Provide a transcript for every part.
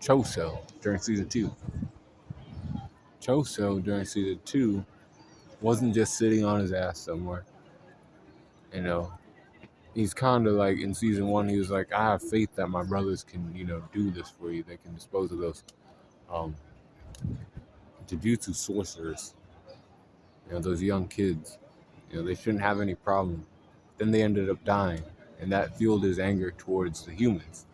Choso during season 2. Choso during season 2 wasn't just sitting on his ass somewhere. You know, he's kind of like in season 1. He was like, I have faith that my brothers can, do this for you. They can dispose of those um, Jujutsu sorcerers. Those young kids. They shouldn't have any problem. Then they ended up dying, and that fueled his anger towards the humans.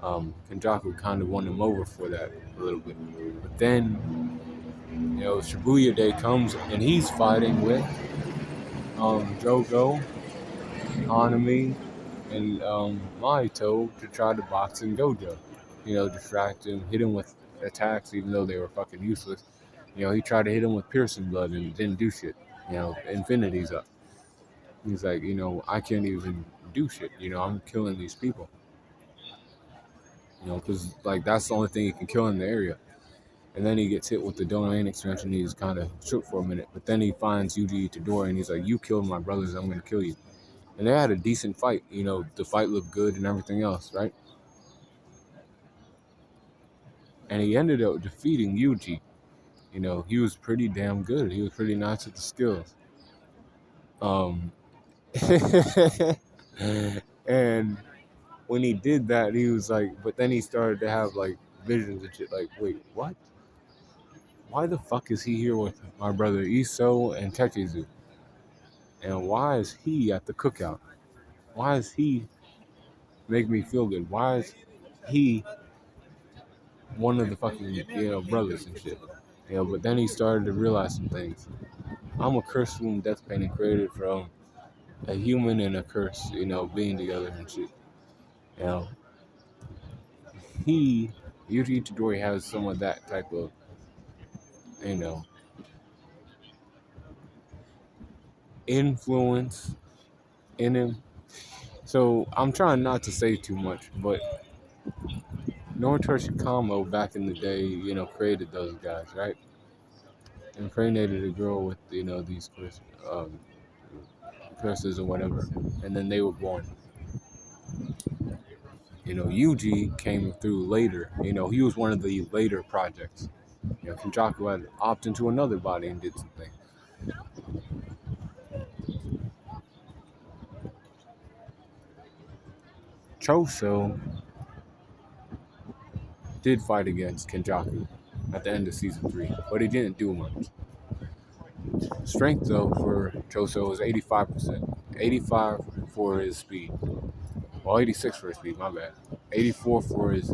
Kenjaku kind of won him over for that a little bit. But then, Shibuya Day comes, and he's fighting with Jogo, Hanami, and Mahito to try to box in Gojo. Distract him, hit him with attacks, even though they were fucking useless. He tried to hit him with piercing blood and didn't do shit. Infinity's up. He's like, I can't even do shit. I'm killing these people. Because like that's the only thing he can kill in the area. And then he gets hit with the domain expansion. He's kind of shook for a minute, but then he finds Yuji Itadori and he's like, "You killed my brothers. I'm gonna kill you." And they had a decent fight. The fight looked good and everything else, right? And he ended up defeating Yuji. He was pretty damn good. He was pretty nice with the skills. Um, and when he did that, he was like, but then he started to have like visions and shit. Like, wait, what? Why the fuck is he here with my brother Iso and Techizu? And why is he at the cookout? Why is he make me feel good? Why is he one of the fucking brothers and shit? But then he started to realize some things. I'm a curse womb death painting created from a human and a curse, being together and shit. You know, Yuji Itadori has some of that type of, influence in him. So I'm trying not to say too much, but Norito Shikamo back in the day, created those guys, right? Impregnated a girl with, these curses or whatever, and then they were born. Yuji came through later. He was one of the later projects. Kenjaku had opted into another body and did something. Choso did fight against Kenjaku at the end of season 3, but he didn't do much. Strength, though, for Choso was 85%. 85 for his speed. Well, 86 for his speed, my bad. 84 for his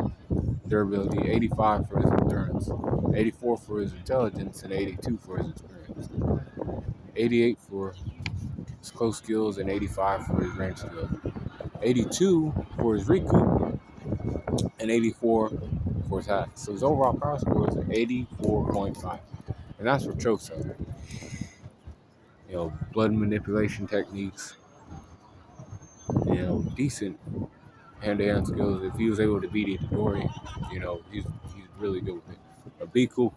durability, 85 for his endurance, 84 for his intelligence, and 82 for his experience. 88 for his close skills, and 85 for his range skills. 82 for his Riku, and 84 for his hacks. So his overall power score is 84.5. And that's for Choso. Blood manipulation techniques, decent hand-to-hand skills. If he was able to beat Itadori, he's really good with it. But be cool,